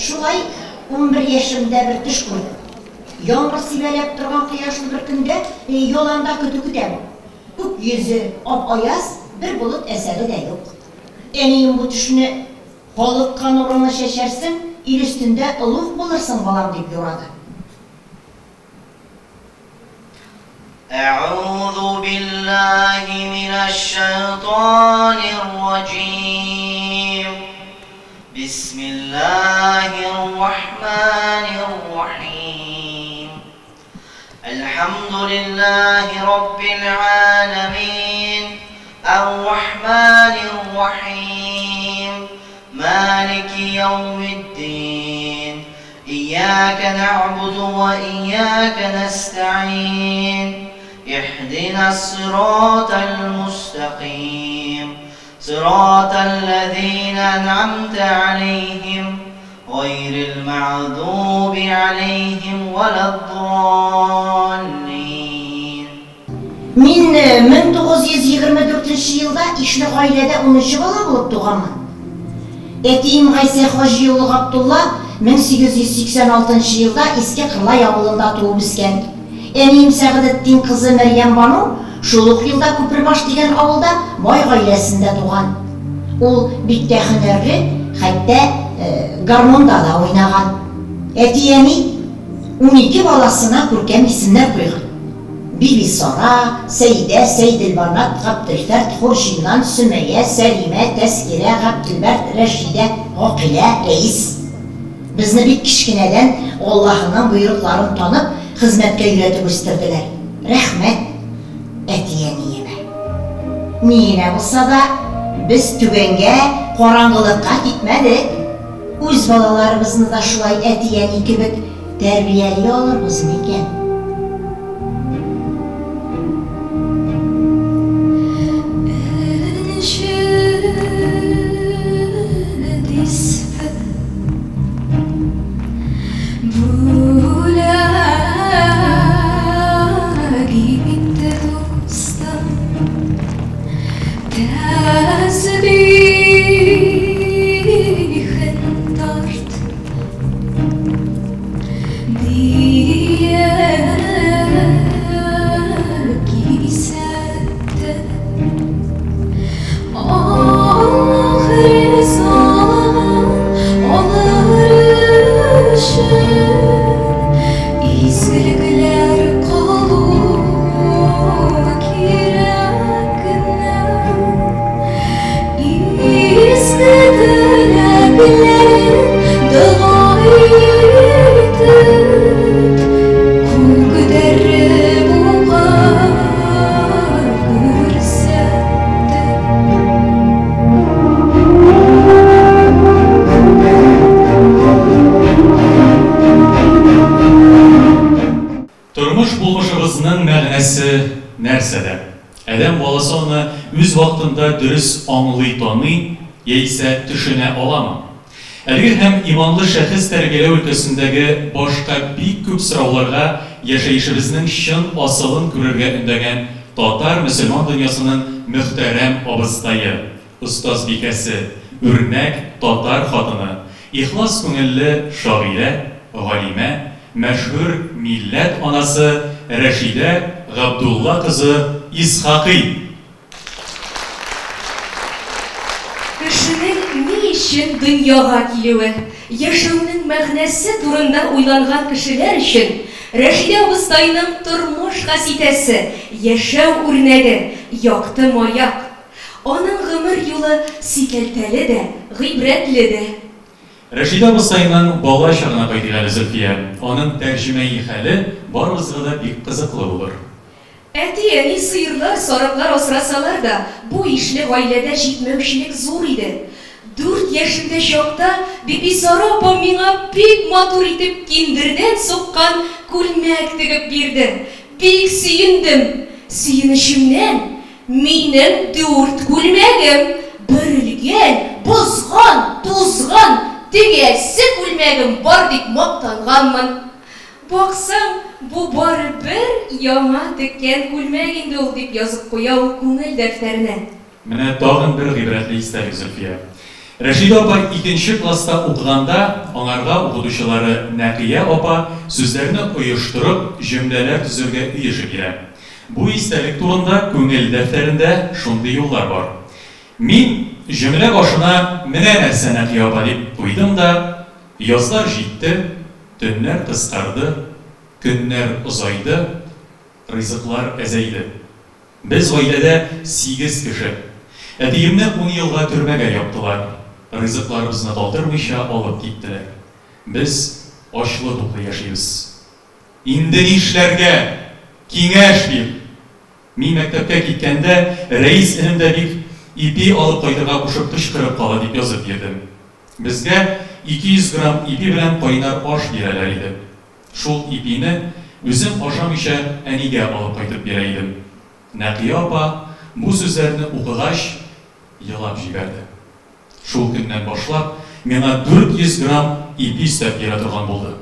Шулай 11 яшемдә бер төш күрдем. Яңгыр сибәләп торган кояшлы бер көндә яланда көтү. Күк йөзе, ап-аяз, бер булыт әсәре дә юк. Әнием бу төшне халыкка нурыңны шәшәрсең, ил өстендә олуг булырсың балам дип юрады. أعوذ بالله من الشيطان الرجيم بسم الله الرحمن الرحيم الحمد لله رب العالمين الرحمن الرحيم مالك يوم الدين إياك نعبد وإياك نستعين اهدنا الصراط المستقيم صراط الذين أنعمت عليهم غير المغضوب عليهم ولا الضالين. Мин 1924 елда ишле гаиләдә 10нчы бала булып туганмын. Әтием Гайса Хаҗи улы Габдулла 1886 елда Иске Кырлай авылында туып үскән. Әнием Сәгъдетдин кызы Мәрьям Бану шул ук елда Күпербаш дигән авылда бай гаиләсендә туган. Ул бик тә һөнәрле, хәтта гармонда да уйнаган. Әти-әни 12 баласына күркәм исемнәр куйган. Биби Сара, Сәйдә, Сәйделбанат, Габделфәрд, Хуршиннан, Сүмәйя, Сәлимә, Тәскирә, Габделбәрд, Рәшидә, Гакилә, Рәис. Безне бик кичкенәдән Аллаһның буйрукларын танып, хезмәткә өйрәтеп үстерделәр. Рәхмәт әти-әниемә. Ни булса да, без түбәнгә, караңгылыкка китмәдек. Үз балаларыбызны да шулай әти-әни кебек тәрбияли алырбыз микән? Нәрсәдә? Әдәм баласы аны үз вакытында дөрес аңлый таный, яисә төшенә аламы? Әлеге һәм иманлы шәхес тәрбияләү өлкәсендәге башка бик күп сорауларга яшәешебезнең чын асылын күрергә өндәгән татар мөселман дөньясының мөхтәрәм абыстайы, остазбикәсе, үрнәк татар хатыны, ихлас күңелле шагыйрә, галимә, мәшһүр милләт анасы Рәшидә Габдулла кызы Исхакый. Кешенең ни өчен дөньяга килүе, яшәүнең мәгънәсе турында уйланган кешеләр өчен Рәшидә абыстайның тормыш хаситәсе, яшәү үрнәге, якты маяк. Аның гомер юлы сикәлтәле дә, гыйбрәтле дә. Рәшидә абыстайның бала чагына кайтыйк Зөлфия. Аның тәрҗемәи хәле барыбызга да бик кызыклы булыр. Әти-әни сыерлар, сарыклар асрасалар да, бу ишле гаиләдә җитмәүчелек зур иде. 4 яшендә чакта Биби Сара апа миңа бик матур итеп киндердән суккан күлмәк тегеп бирде. Бик сөендем. Сөенечемнән минем 4 күлмәгем, бөрелгән, бозган, тузган, тегәсе күлмәгем бар дип мактанганмын. Баксам, бу бары бер яңа теккән күлмәк инде ул дип язып куя ул күңел дәфтәренә. Менә тагын бер гыйбрәтле истәлек Зөлфия. Рәшида апа 2нче класста укыганда, аңарга укытучылары Нәкия апа сүзләрне оештырып, җөмләләр төзергә өйешеп бирә. Бу истәлек турында күңел дәфтәрендә шундый юллар бар. Мин җөмлә башына менә нәрсә Нәкия апа дип куйдым да, язлар җитте, төннәр кыскарды, көннәр озайды, ризыклар әзәйде. Без гаиләдә 8 кеше. Әтиемне 10 елга төрмәгә яптылар. Ризыкларыбызны талдырмыйча алып киттеләр. Без ачлы-туклы яшибез. Инде нишләргә? Киңәш бир. Мин мәктәпкә киткәндә рәис энемдә бик ипи алып кайтырга кушып кычкырып кала дип язып бирдем. Безгә 200 грамм ипи белән кайнар аш бирәләр иде. Шул ипине үзем ашамыйча әнигә алып кайтып бирә идем. Нәкия апа бу сүзләрне укыгач елап җибәрде. Шул көннән башлап миңа 400 грамм ипи өстәп бирә торган булды.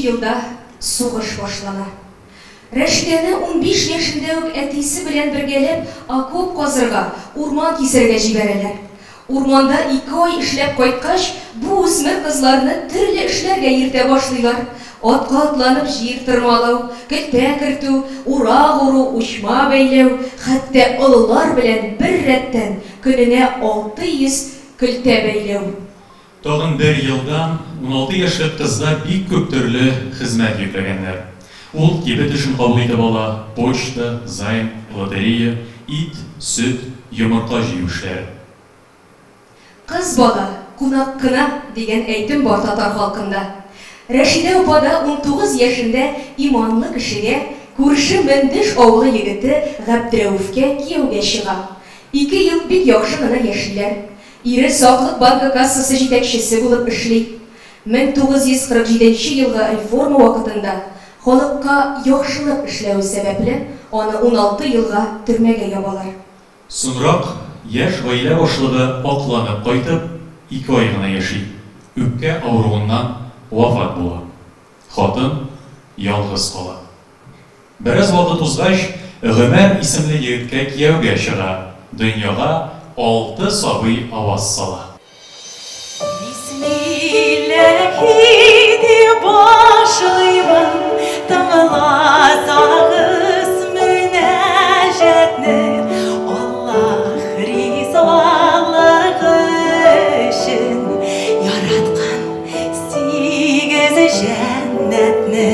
Елда сугыш башлана. Рәшидәне 15 яшендә үк әтисе белән бергәләп окоп казырга, урман кисәргә җибәрәләр. Урманда 2 ай эшләп кайткач, бу үсмер кызларны төрле эшләргә йөртә башлыйлар. Атка атланып җир тырмалау, көлтә кертү, урак уру, учма бәйләү, хәтта олылар белән бер рәттән көненә 600 көлтә бәйләү. Тагын 1 елдан 16 яшьлек кызга бик күп төрле хезмәт йөкләгәннәр. Ул кибет эшен кабул итеп ала, почта, займ, лотерея, ит, сөт, йомырка җыю эшләре. Кыз бала, кунак кына дигән әйтем бар татар халкында. Рәшидә апа да 19 яшендә иманлы кешегә, күрше Мендеш авылы егете Габдрәүфкә кияүгә чыга. 2 ел бик яхшы гына яшиләр. Ире саклык банкы кассасы җитәкчесе булып эшли. 1947 елга реформа вакытында халыкка яхшылык эшләү сәбәпле аны 16 елга төрмәгә ябалар. Соңрак яшь гаилә башлыгы акланып кайтып 2 ай гына яши. Үпкә авыруыннан вафат була. Хатын ялгыз кала. Бераз вакыт узгач, Гомәр исемле егеткә кияүгә чыга. Дөньяга 6 сабый аваз сала. Бисмиллахи дип башлыймын, тыңласагыз мөнәҗәтне, Аллаһ ризалыгы өчен яраткан 8 җәннәтне.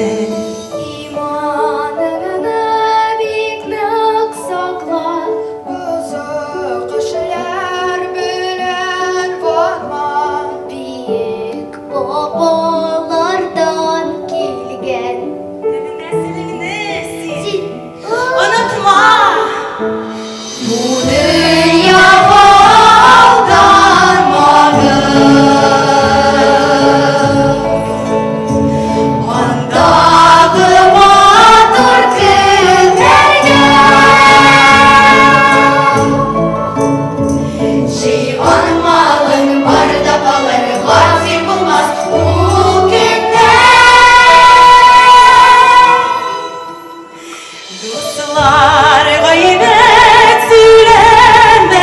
Dostlar gıybet söylemeyiz,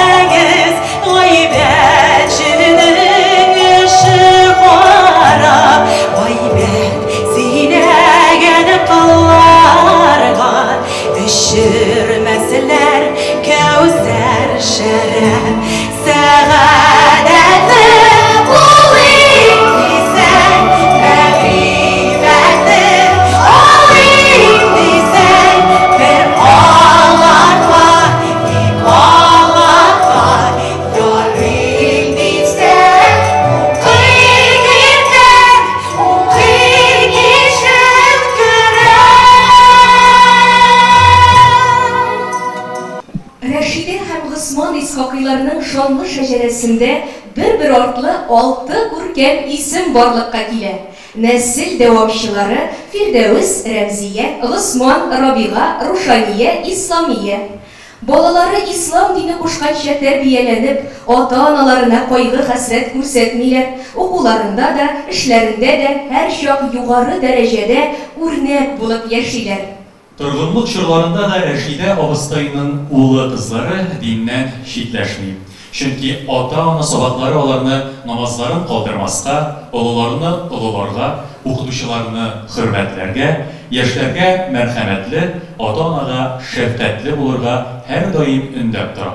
gıybetçinin işi kara. Gıybet sinegen kıllarga, düşürmezler Kevser şeref. Sağadetli olayım desen, marifetli olayım desen, bir ağlar var, bir ağlar var. Yarın desen, okuyun girden, okuyun geçen gören. Рәшидә һәм Госман Исхакыйларның шанлы шәҗәрәсендә бер артлы 6 күркәм исем барлыкка килә. Нәсел дәвамчылары Фирдәүс, Рәмзия, Госман, Рабига, Рушания, Исламия. Балалары ислам дине кушканча тәрбияләнеп, ата-аналарына кайгы-хәсрәт күрсәтмиләр, укуларында да, эшләрендә дә һәр чак югары дәрәҗәдә үрнәк булып яшиләр. Торгынлык чорларында да Рәшидә абыстайның улы кызлары диннән читләшми. Чөнки ата-ана сабаклары аларны намазларын калдырмаска, олыларны олыларга, укытучыларны хөрмәтләргә, яшьләргә мәрхәмәтле, ата-анага шәфкатьле булырга һәр даим өндәп тора.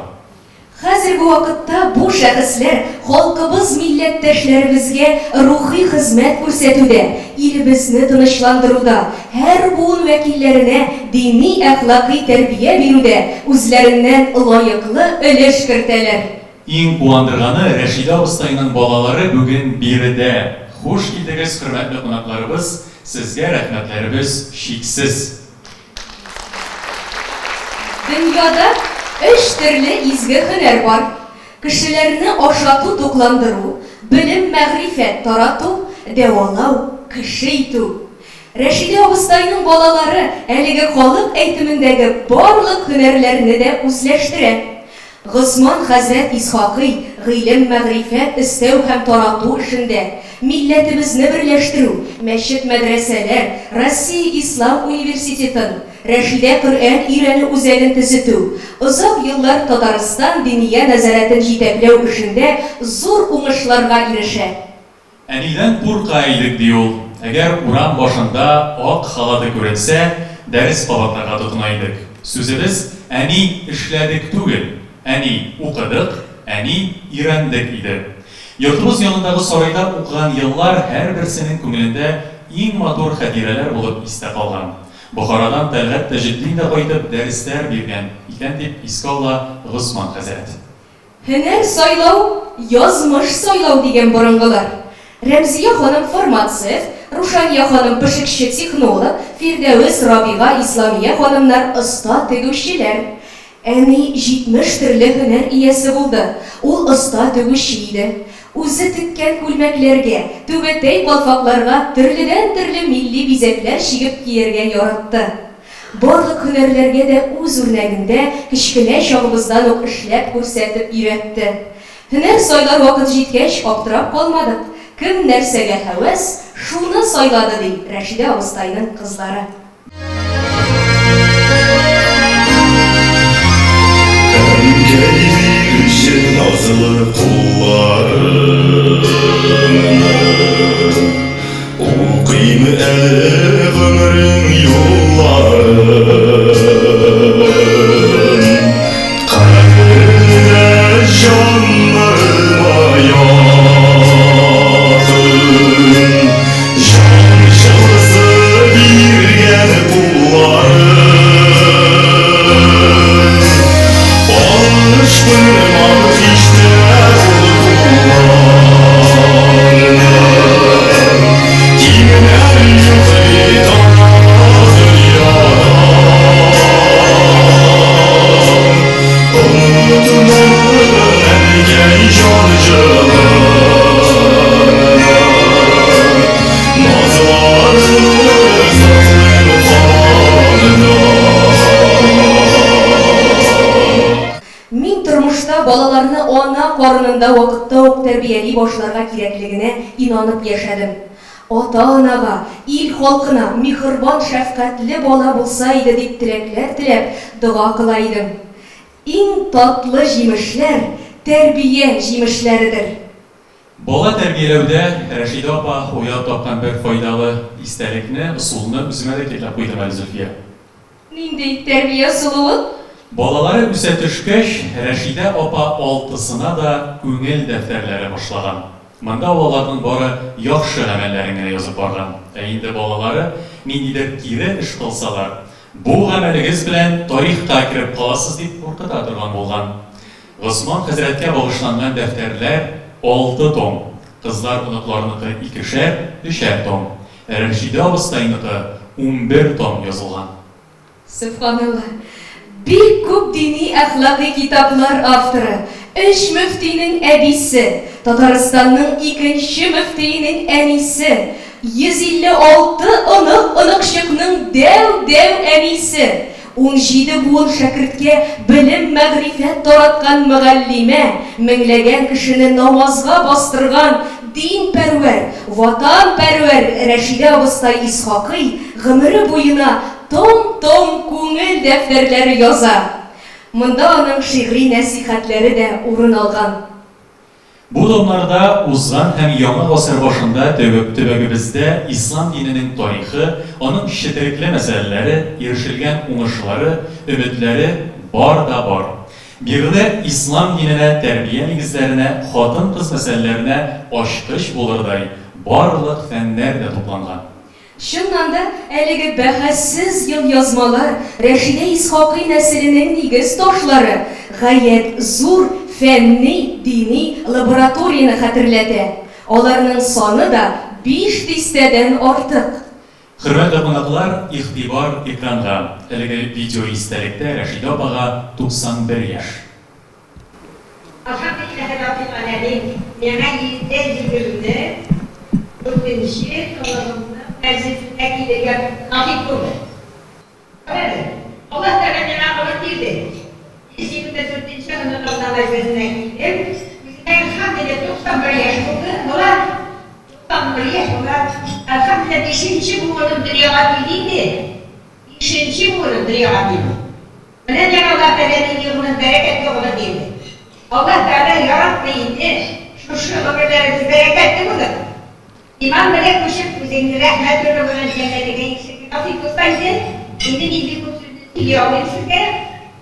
Хәзерге вакытта бу шәхесләр халкыбыз милләттәшләребезгә рухи хезмәт күрсәтүдә, илебезне тынычландыруда, һәр буын вәкилләренә дини әхлакый тәрбия бирүдә үзләреннән лаеклы өлеш кертәләр. Иң куандырганы Рәшидә абыстайның балалары бүген биредә. Хуш килдегез, хөрмәтле кунакларыбыз, сезгә рәхмәтләребез чиксез. Дөньяда 3 төрле изге һөнәр бар. Кешеләрне ашату, тукландыру, белем, мәгърифәт тарату, дәвалау, кеше итү. Рәшидә абыстайның балалары әлеге халык әйтемендәге барлык һөнәрләрне дә үзләштерә. Госман хәзрәт Исхакый гыйлем, мәгърифәт истәү һәм тарату эшендә милләтебезне берләштерү, мәчет, мәдрәсәләр, Россия Ислам университетын, Рәшидә Коръән өйрәнү үзәген төзетү, озак еллар Татарстан диния нәзарәтен җитәкләү эшендә зур уңышларга ирешә. Әнидән курка идек ди ул. Әгәр урам башында ак халаты күренсә, дәрес кабатларга тотына идек. Сүзебез әни эшләдек түгел, әни укыдык, әни өйрәндек иде. Йортыбыз янындагы сарайда укыган еллар һәрберсенең күңелендә иң матур хатирәләр булып истә калган. Бухарадан Тәлгать Тәҗетдин дә кайтып дәресләр биргән икән дип искә ала Госман хәзрәт. Һөнәр сайлау, язмыш сайлау дигән борынгылар. Рәмзия ханым фармацевт, Рушания ханым пешекче технолог, Фирдәүс, Рабига, Исламия ханымнар оста тегүчеләр. Әни 70 төрле һөнәр иясе булды. Ул оста тегүче иде. Үзе теккән күлмәкләргә, түбәтәй балфакларга төрледән-төрле милли бизәкләр чигеп кияргә яратты. Барлык һөнәрләргә дә үз үрнәгендә кечкенә чагыбыздан ук эшләп күрсәтеп өйрәтте. Һөнәр сайлар вакыт җиткәч аптырап калмадык. Кем нәрсәгә һәвәс, шуны сайлады ди Рәшидә абыстайның кызлары. Nazlı kullarını okuyayım ömrün yolların kalbine canlarıma yakın can şahsı bir gen kulların Alıştırmak işte kullarını Kimler yukarıda dünyada Unutmanın en genç harcını Nazlarını saklın kanına Мин тормышта балаларны ана карынында вакытта ук тәрбияли башларга кирәклегенә инанып яшәдем. ата-анага, ил халкына михырбан шәфкатьле бала булса иде дип теләкләр теләп дуа кыла идем. Иң татлы җимешләр тәрбия җимешләридер. Бала тәрбияләүдә Рәшидә апа уйлап тапкан бер файдалы истәлекне, ысулны үземә дә китләп куйдым әле Зөлфия. Нинди тәрбия ысулы? Балалары үсә төшкәч, Рәшидә апа 6-сына да күңел дәфтәрләре башлаган. Монда балаларның бары яхшы гамәлләрен генә язып барган. Ә инде балалары ниндидер кире эш кылсалар, бу гамәлегез белән тарихка кирип каласыз дип куркыта торган булган. Госман хәзрәткә багышланган дәфтәрләр 6 том, кызлар оныкларныкы 2-3 том, Рәшидә абыстайныкы 11 том язылган. Субханалла. Бик күп дини әхлакый китаплар авторы, 3 мөфтинең әбисе, Татарстанның 2нче мөфтиенең әнисе, 156 ыныкчыкның дәү әнисе, 17 буын шәкерткә белем мәгърифәт тараткан мөгаллимә, меңләгән кешене намазга бастырган динпәрвәр, ватанпәрвәр Рәшидә абыстай Исхакый гомере буена том-том күңел дәфтәрләре яза. Монда аның шигъри нәсихәтләре дә урын алган. Бу томнарда узган һәм яңа гасыр башында төбәгебездә ислам диненең тарихы, аның четерекле мәсьәләләре, ирешелгән уңышлары, өметләре бар да бар. Биредә ислам диненә тәрбия нигезләренә, хатын-кыз мәсьәләләренә ачкыч булырдай барлык фәннәр дә тупланган. Шуннан да әлеге бәхәссез язмалар Рәшидә Исхакый нәселенең нигез ташлары гаять зур фәнни, дини лабораторияны хәтерләтә. Аларның саны да 5 дистәдән артык. Хөрмәтле кунаклар, игътибар экранга. Әлеге видео истәлектә Рәшидә апага 91 яшь. Alhamdulillah Rabbil Alemin. Mena yilde dördüncü kalanında meclisindekiyle nasip oldu. Allah Teala Cenab-ı girdi. 24. kalanında meclisindekiyle elhamdülillah 91 yaş oldu. Dolar 91 yaş oldu. Elhamdülillah 5. buğulun dünyaya gidildi. 5. buğulun dünyaya gidildi. Neden Allah Teala'nın yılının bereketli olduğunu değildi. Allah Teala yaratmayınca şu ömürlerimiz bereketli budur. İmam melek kuşuk üzerine rahmetli olan cennete gençlik nasip olsaydı, şimdi bilgi kusurunu siliyorum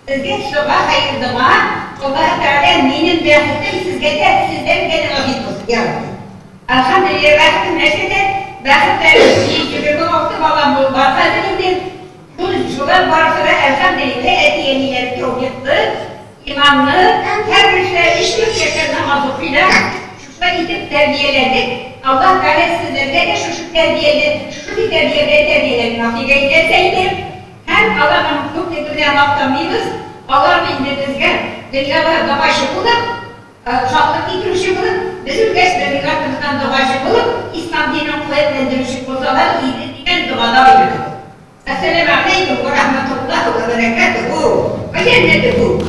sizge şoğa hayırdıma, Allah Teala benim berekettim sizge de sizden gene nasip olsun yarabbim. Elhamdülillah berekettim neşede, bereketlerim yüzümü oldu, babam bu barkazınımdır. Şoğa barkada elhamdülillah etiyenileri çok yıktı. İmamlığı her birisi işlik yaşar namaz okuyla şuşla gidip terbiyeledik. Allah Teala sizlerine de şu terbiyelerini nasip etseydi. Hem Allah'ın hukuk dediğine maktamıyız, Allah'ın indirdiğine dünyalarda başı bulup, şahlık getirişi bulup, biz ülkesinde milatımızdan da başı bulup, İslam dininin kuvvetlendirişi bozalar iyilikten duada veriyoruz. Esselamu Aleyküm ve Rahmetullahi ve Berekatuhu ve Cennetuhu.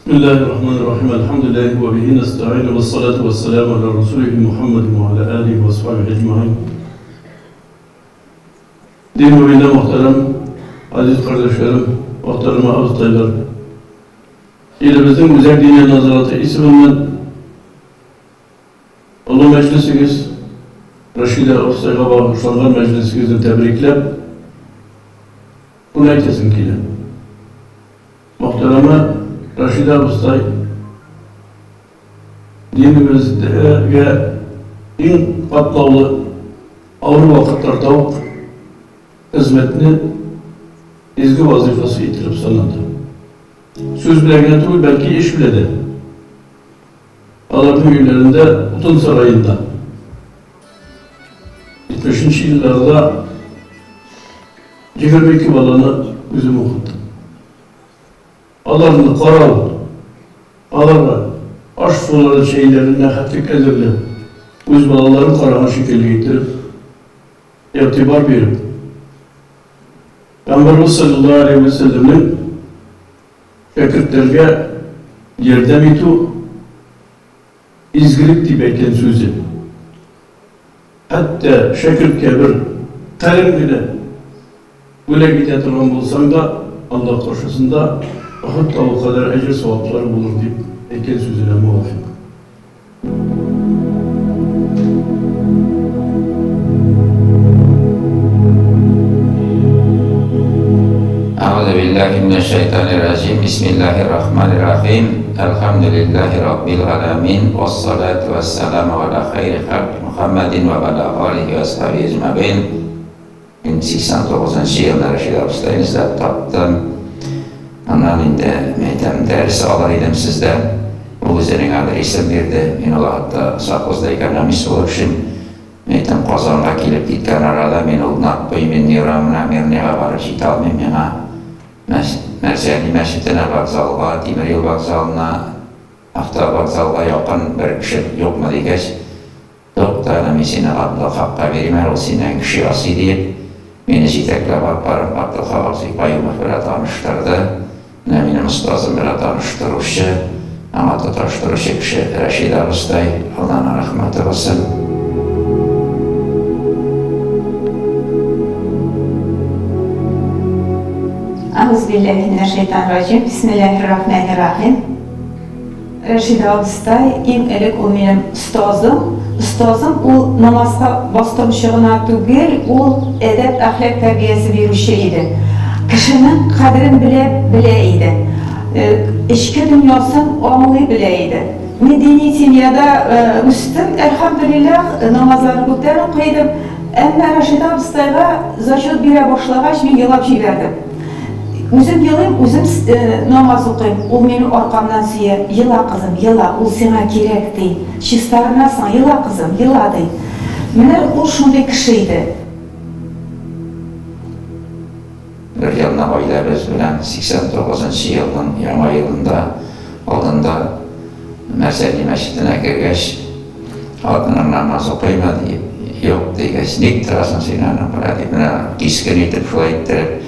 Bismillahirrahmanirrahim. Elhamdülillahi ve bihi nesta'in ve salatu ve selamu ala Resulih Muhammedin ve ala alihi ve sahbihi ecmaîn. Din müminine muhterem, aziz kardeşlerim, muhterem ağustaylar. İlimizin Güzel Dini Nazaratı isminden Ulu Meclisimiz, Reşide Afsay'a bağışlanan meclisimizin tebriklep, bu neytesinkiyle. Muhtereme Reşide Ustay, dinimizde ve en katlavlı ağır vakitlarda hizmetini izgi vazifası itirip sanıldı. Söz bile gene belki iş bile de. Alar'ın günlerinde Utun Sarayı'nda 70. yıllarda 22 balanı üzüm okuttu. Alar'ın karal, Alar'ı aş suları şeylerine hafif edirli, öz balaların karahan şekilde getirip, irtibar verip, Peygamberimiz sallallahu aleyhi ve sellem'in şakirtlerge yardım etu izgilik dip aytgan sözü. Hatta şakirtke bir talim bile böyle gide turgan bolsaң da Allah karşısında hatta o kadar ecir sevapları bulur deyip aytgan sözüne muvafık. A'udzubillahiminasyaitonirrajim. Bismillahirrahmanirrahim. Alhamdulillahi rabbil alamin. Wassalatu wassalamu ala khairi khalqi Muhammadin wa ala alihi wa sahbihi ecmaîn. 1989 yılda Reşid Abustay'ınızda taptım. Anlamında meytem dersi alır idim sizden. Bu üzerine adı isim verdi. Ben ola hatta sağlıkta ekonomist oluşum. Meytem Qozonga kelib gitgan arada men uğnaq buymen nevramına merneğe barıp jete almayım yana. Mersiyani Mescidine vokzalga, temir yo'l vokzalına, avtovokzalga yaqin bir kishi yo'qmi degach, to'xta, men seni Abdulhaqqa beraman, u sendan kishi yo'si deb meni jetaklab olib borib Abdulhaq Zikbayevov bilan tanishtirdi. Mening ustozim bilan tanishtiruvchi, amalda tanishtiruvchi kishi Rashid Abustay, Allohning rahmati bo'lsin. Euzubillahimineşşeytanirracim. Bismillahirrahmanirrahim. Reşid Abustay, en elek o benim ustazım. Ustazım o namazga bastırmışlığına tugel, o edep, ahlak terbiyesi verişiydi. Kişinin kadrini bileydi. İşki dünyasını anlayı bileydi. Medeni Timya'da üstüm, elhamdülillah namazları götürün kıydım. Ama Reşid Abustay'a zaşıt bire başlagaç men yılap verdim. Özüm yılayım, özüm namaz okuyayım. O benim arkamdan süyer, yıla kızım, yıla, o sana gerek değil. Şistarınasın, yıla kızım, yıla değil. Mene o şunday kişiydi. Bir yılına oylabız bilen 89 yılın yama yılında oldunda Mersiyani Mescidine girgeç adının namaz okuyma deyip yok degeç, nek tırasın seni anam bıra deyip mene kiskin etip şula ettirip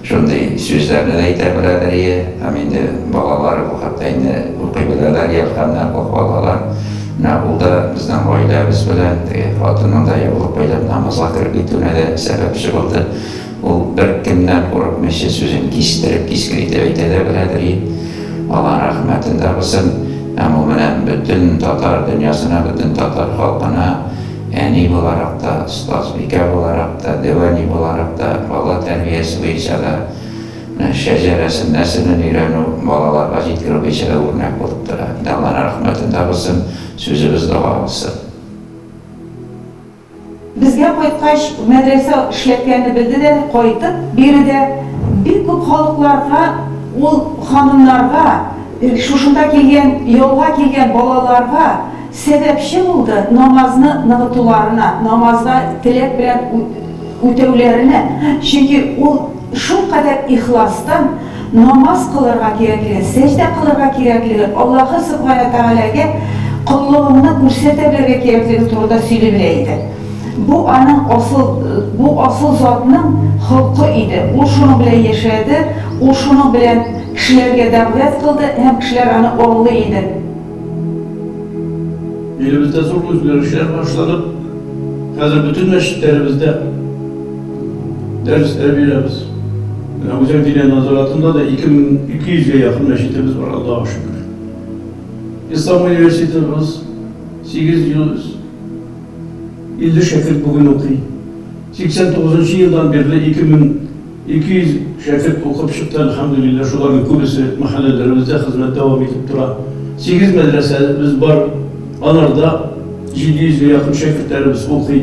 şunday sözlerini de aytabilirler. Hem endi balalar bu hatta endi o'qiybiladilar, yaqinlar balalar. U da bizdan oilamiz bilan xotinim da o'qib namozga kirib ketuvine de sababchi bo'ldi. U bir kimdan qo'rqib mesha so'zini kestirib aytadilar. Allah rahmatida bo'lsin. Ham u bilan butun Tatar dunyosini, butun Tatar xalqini yani olarak da, ustoz bekar olarak da, devani olarak da, bola terbiyesi bo'yicha da shajarasi naslini o'rganib, bolalarga yetkazib bo'yicha da o'rnak bo'lib turadi. Allohning rahmatida bo'lsin, so'zimiz duo bo'lsin. Bizga qo'ytqash madrasa ishlatganini bildi de qo'ytib, berida bir ko'p xalqlarga, u xonimlarga, shunda kelgan, yo'lga kelgan bolalarga sebepçi oldu namazını nağıtularına, namazda tilek bilen ötevlerine. Çünkü o şu kadar ihlastan namaz kılırga gerekli, secde kılırga gerekli, Allah'ı Subhanahu Teala'ya kulluğunu görsetebilirge gerekli turda söyleyebileydi. Bu anın asıl zatının halkı idi. O şunu bile yaşadı, o şunu bilen kişilerge davet kıldı, hem kişiler anı oğlu idi. Elimizde zor özgürlükler başladık. Hazır bütün mescitlerimizde dersler veriyoruz. Güzel Dine Nazaratında da 2200'e yakın mescitimiz var Allah'a şükür. İstanbul Üniversitemiz 800 ilde şakirt bugün okuyor. 89 yıldan beri 2200 şakirt okup çıktı elhamdülillah. Şuların kubisi mahallelerimizde hizmet devam edip duran 8 medresemiz var. Onlarda 700'e yakın şakirtlerimiz okuyor.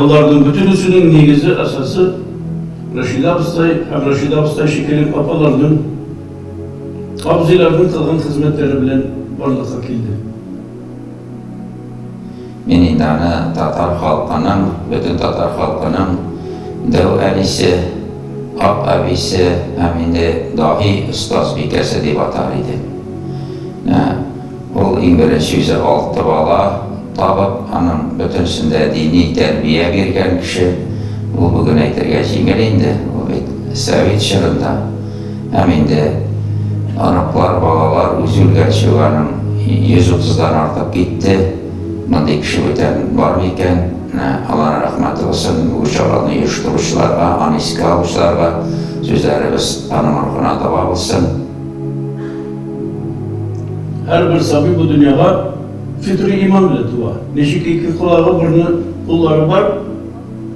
Bunların bütünüsünün negizi, asası Reşid Abustay, hem Reşid Abustay şekilli kapalarının abzilerinin kılgın hizmetleri bilen varlığa keldi. Men endi ana Tatar xalqining, bütün Tatar xalqining dev alisi, aq abisi, ham endi dahi ustoz bekasi deb atar edi. O eng birinchi 6 bola topib, onun bütünsünde dini terbiye bergan kishi. U bugun aytilgan yengil endi, u Sovet shirida Һәм инде аныклар, балалар үзүлгән чыгарның 130-дан артып китте. Мондый кеше бүтән бар икән. Аллаһ рәхмәт булсын бу чараны оештыручыларга, аны искә алучыларга сүзләребез аның рухына таба булсын. Her bir sabi bu dünyaya fitri iman bile tuva. Neşik iki kulağı kulları var.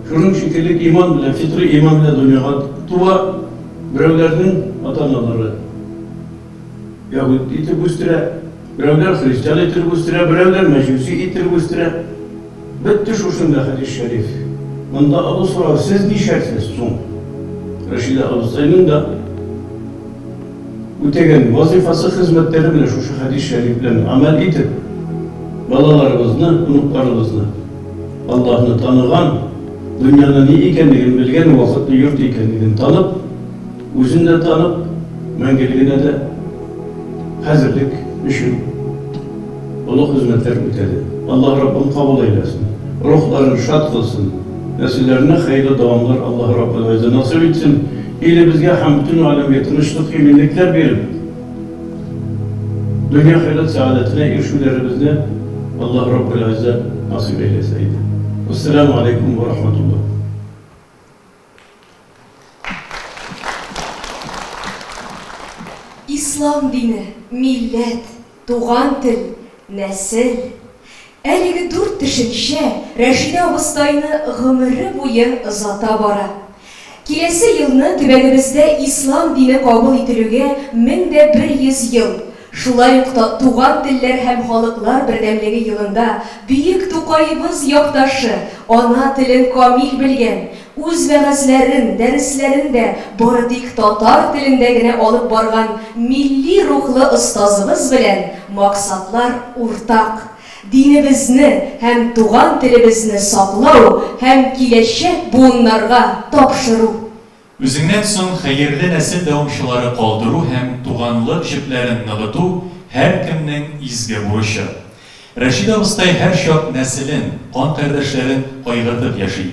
Şunun şekillik iman bile, fitri iman bile dünyaya tuva. Birevlerinin ata-analары Yahudi itir büstüre, birevler Hristiyan itir büstüre, birevler Mecusi itir büstüre. Bitti şuşunda hadis-i şerif. Bunda Abu sorar, siz ne şersiniz son? Reşide Abusay'ın da ötegen vazifası hizmetleri bile şu hadis-i şeriflerini amel itip balalarımızla, unuklarımızla Allah'ını tanıgan, dünyanın iyi ikenligini bilgen, vakitli yurt ikenligini tanıp, özünü de tanıp, mengeligine de hazırlık, düşün, olu hizmetler ötedi. Allah Rabbim kabul eylesin. Ruhlarını şad kılsın. Nesillerine hayırlı devamlar Allah Rabbim bize nasip etsin. İle bizge hamdün alem tinçlik, eminlikler verip dünya hayrat saadetine erişmelerimizi Allah Rabbim bize nasip eyleseydi. Esselamu Aleyküm ve Rahmetullah. İslam dini, millet, tuğan til, nesil. Әлеге 4 төшенчә Рәшидә абыстайны гомере буе озата бара. Киләсе елны төбәгебездә ислам дине кабул ителүгә 1100 ел. Шулай ук туган телләр һәм халыклар бердәмлеге елында бөек Тукайыбыз якташы ана телен камил белгән, үз вәгазьләрен, дәресләрен дә бары тик татар телендә генә алып барган милли рухлы остазыбыз белән максатлар уртак. Dinimizni hem tuğan tilimizni saklау hem kиләчәк буыннарга тапшыру. Үзеңнән соң хәерле нәсел дәвамчылары калдыру һәм туганлык җепләрен ныгыту һәркемнең изге бурычы. Рәшидә абыстай һәр чак нәселен, кан кардәшләрен кайгыртып яши.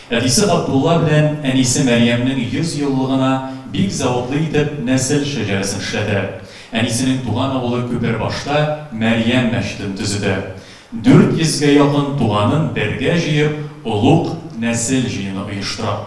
Әтисе Габдулла белән әнисе Мәрьямнең 100 еллыгына бик заводлы итеп нәсел шәҗәрәсен эшләде. Әнисенең туган авылы Күпербашта Мәрьям мәчетен төзеде. 400-ге якын туганын бергә җыеп, улуг нәсел җыены оештыра.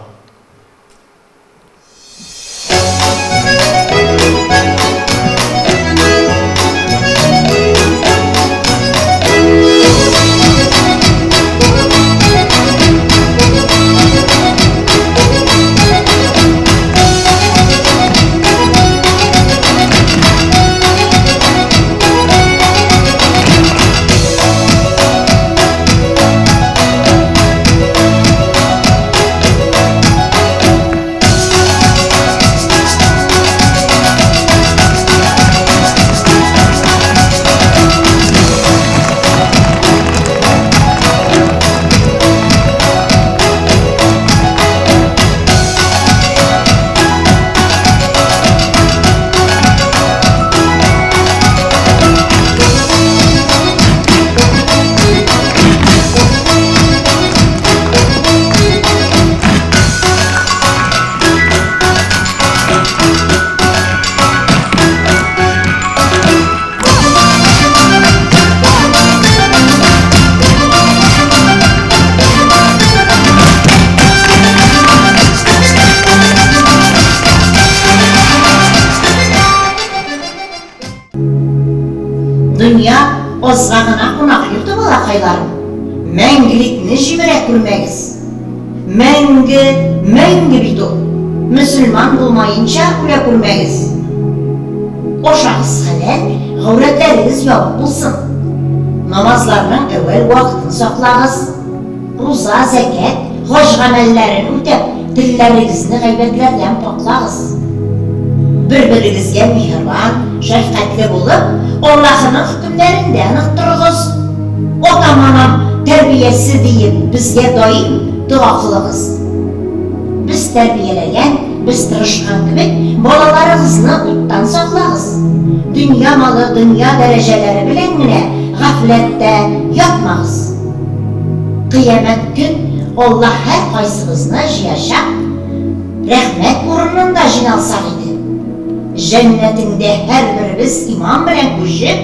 Dünya ozgağına konak yurdu balakaylarım. Мәңгілікні жібірек көрмәгіз. Мәңгі биту. Müslüman bulmayınca öyle көрмәгіз. Oşağız halal, ғавретлеріңіз yok bulsun. Namazlarının evvel vaktini saklağız. Ruza, zekat, hoş amellerini ötep, dillerinizini gaybetlerden paklağız. Bir-birinizge mihirban, şefkatli bulup, Allah'ın hükümlerinden ıktırığız. Otamanam terbiyesi deyip bizge doyum dua kılığız. Biz terbiyelegen, biz tırışkan gibi bolalarımızını uttan saklağız. Dünya malı, dünya dereceleri bilenmine gaflette yapmağız. Kıyamet gün Allah her kaysımızına yaşap, rahmet burununda jinalsak idi. Cennetingde her birimiz iman bilen koşup,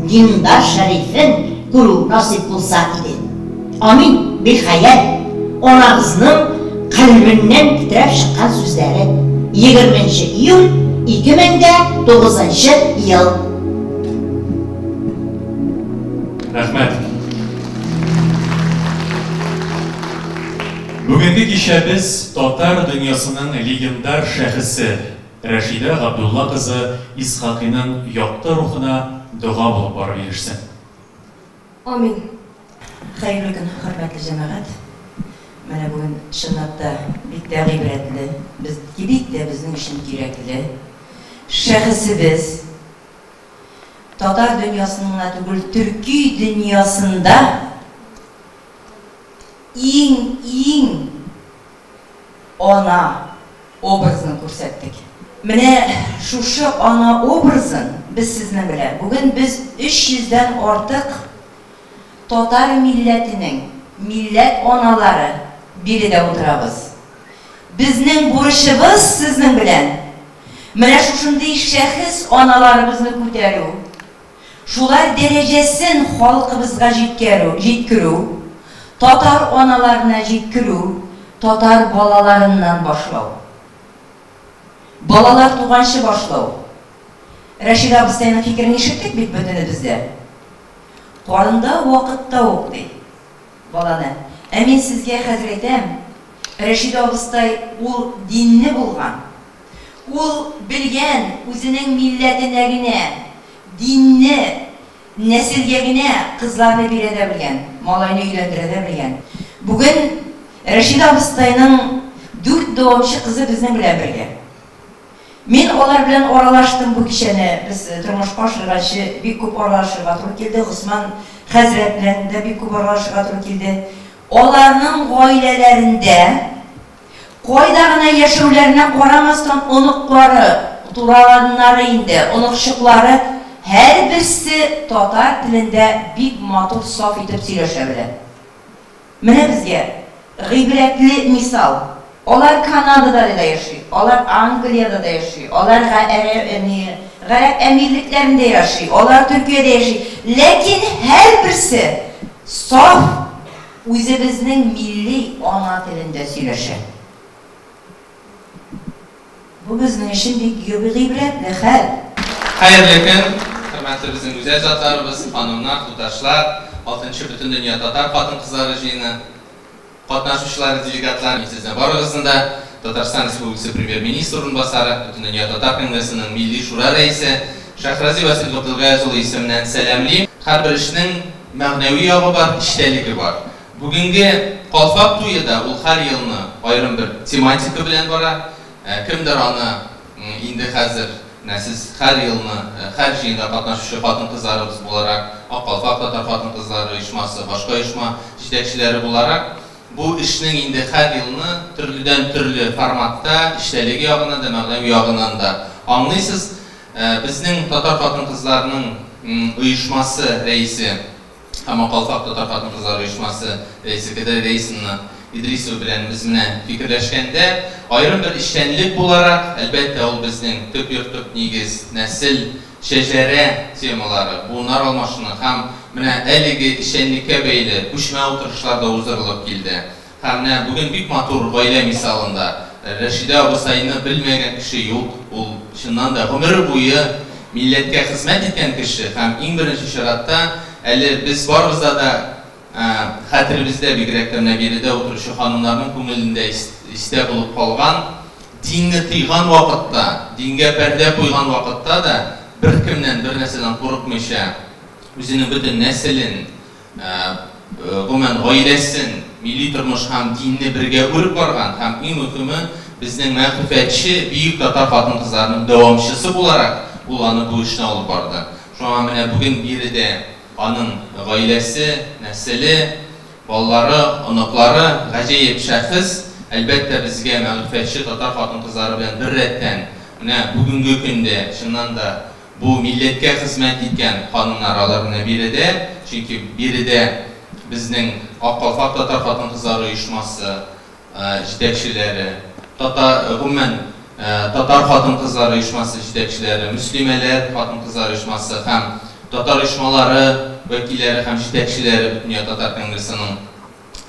dindar şerifin kuru nasip bulsa idi. Amin. Bir hayal. Onağızının kalbinden titrep çıkan sözleri 20 iyul 2009 yıl. Rahmet. Bugünkü kişimiz Tatar dünyasının legendar şahısı Rashida Abdullah kızı İshak'ın yakta ruhuna dua bulup barabilirsin. Amin. Hayırlı gün, hürmetli cemaat. Mana bugün şınnatda bitti ibretli, biz gibik de bizim için gerekli. Şahısı biz, Tatar dünyasının tugul Türkiye dünyasında in ana obrazını ko'rsatdik. Mana şu ana obrazın biz sizinle bilen. Bugün biz 300'den artık Tatar milletinin millet onaları biride oturabız. Bizning buruşumuz sizning bilen. Mana shunday şahıs onalarimizni ko'taruv, shular derejasin xalqimizga жеткирүү, Tatar onalarına жеткирүү, Tatar balalarından başlaw. Balalar tuğanşı başlaw. Rashida Abistayning fikrini eshitdik bit bütünü bizde. Qarında vaqtda o'qdi. Balani. Men sizga hazratim, Rashida Abistay ul dinni bulgan. Ul bilgen o'zining millatiniga, dinni, nesilgagina qizlarni berada bilgan, molayni uylantira bilgan. Bugün Rashida Abistayning 4 davomchi qizi bizning bilan birga. Men ular bilan oralaştım bu kishini, biz turmushga oshirganchi bek ko'p oralashiga to'g'ri keldi. Usmon Hazrat bilan da bek ko'p oralashiga to'g'ri keldi. Ularning oilalarında qo'ydagina yashowlarına qaramasdan unuqlari, turaganlari indi, unuqshiqlari her birisi Tatar tilinde bek motor sof etib söyleshe biladi. Mana bizga g'ibratli misal. Onlar Kanada'da da yaşıyor, onlar Angliya'da da yaşıyor, onlar Arap Emirliklerinde yaşıyor, onlar Türkiye'de yaşıyor. Lakin her birisi saf o'zimizning milli ana tilinde söyleşir. Bu bizning için bir g'ibratli hal. Hayırlı gün, hürmetli bizim güzel zatlarımız, hanımlar, tutaşlar, 6. Bütün Dünya Tatar Kadın Kızları Jiyini qatnaşmışlar, delegatlar sizden barğısında Tatarstan Respublikası Premier Ministr Orunbasarı, Bütün Dünya Tatar Kongresi'nin Milli Şura Reisi Shahrazi Vasil Abdulgayazulu isminden selamlayayım. Her bir işinin mağnevi yağı var, işteliği var. Bugünkü Qalfaq toyu da her yılını ayrım bir tematika bilen var. Kimdir onu indi hazır siz her yılını, her jiyinda qatnaşışı kadın kızlarımız olarak Qalfaq Tatar Kadın Kızları uyuşması, başka uyuşma yetekçileri olarak bu işinin indi her yılını türlüden türlü formatta işteliği yağına demeğden yağından da anlıyorsunuz. Bizning Tatar Kadın Kızlarının uyuşması reisi ama Qalfaq Tatar Kadın Kızları uyuşması reisi kadar reisini İdrisov bilen bizimle fikirleşkende ayrım bir iştenlik olarak elbette ol bizning tüp nigiz, nesil, şejere temaları bunlar olmasını hem mine eligi iştenlikке beyli uşma oturuşlarda uzdurulup geldi. Hem ne bugün büyük matur aile misalında Rashida Abistay'ını bilmeyen kişi yok. O şundan da ömür boyu milletke hizmet eden kişi hem en birinci şaratta biz varımızda da hatırımızda bir gereklerine biride oturuşu hanımlarının kumulinde iste bulup kalgan dinni tıygan vakitta, dinge perde koygan vakitta da bir kimden bir nesilden korkmayışa özünün bütün neslin ailesin, milli turmuş hem dinni birge örüp vargan hem en mühimi bizning mağfifetçi büyük Tatar kadın kızlarının devamçısı olarak ulanı bu işine olup vardı. Şu an bugün biri de anın ailesi, nesili, balları, onukları, gacayip şahıs elbette bizge mağfifetçi Tatar kadın kızları bilen bir retten bugünkü günde şundan da bu milletke hizmet etken hanımlar aralarına biri de çünkü biri de bizning Qalfaq Tatar Kadın Kızları uyuşması yetekçileri, Татар хатын-кызлар оешмасы җитәкчеләре, мөслимәләр хатын-кызлар оешмасы һәм татар оешмалары вәкилләре һәм җитәкчеләре Дөнья Татар Конгрессының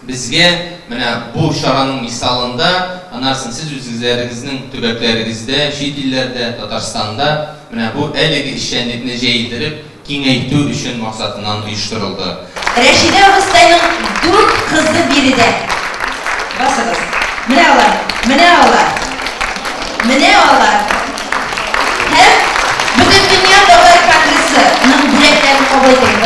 безгә менә бу шараның мисалында, анарсын сез үзегезләрегезнең төбәкләрегездә, чит илләрдә, Татарстанда менә бу әлеге эшчәнлекне җәйдереп, киңәйтү өчен максатыннан оештырылды. Рәшидә Гыстайның 4 кызы биредә. Басыгыз. Менә алар, менә алар. Менә алар. Һәм бөтен дөнья Татар Конгрессының бүләкләрен кабул итә.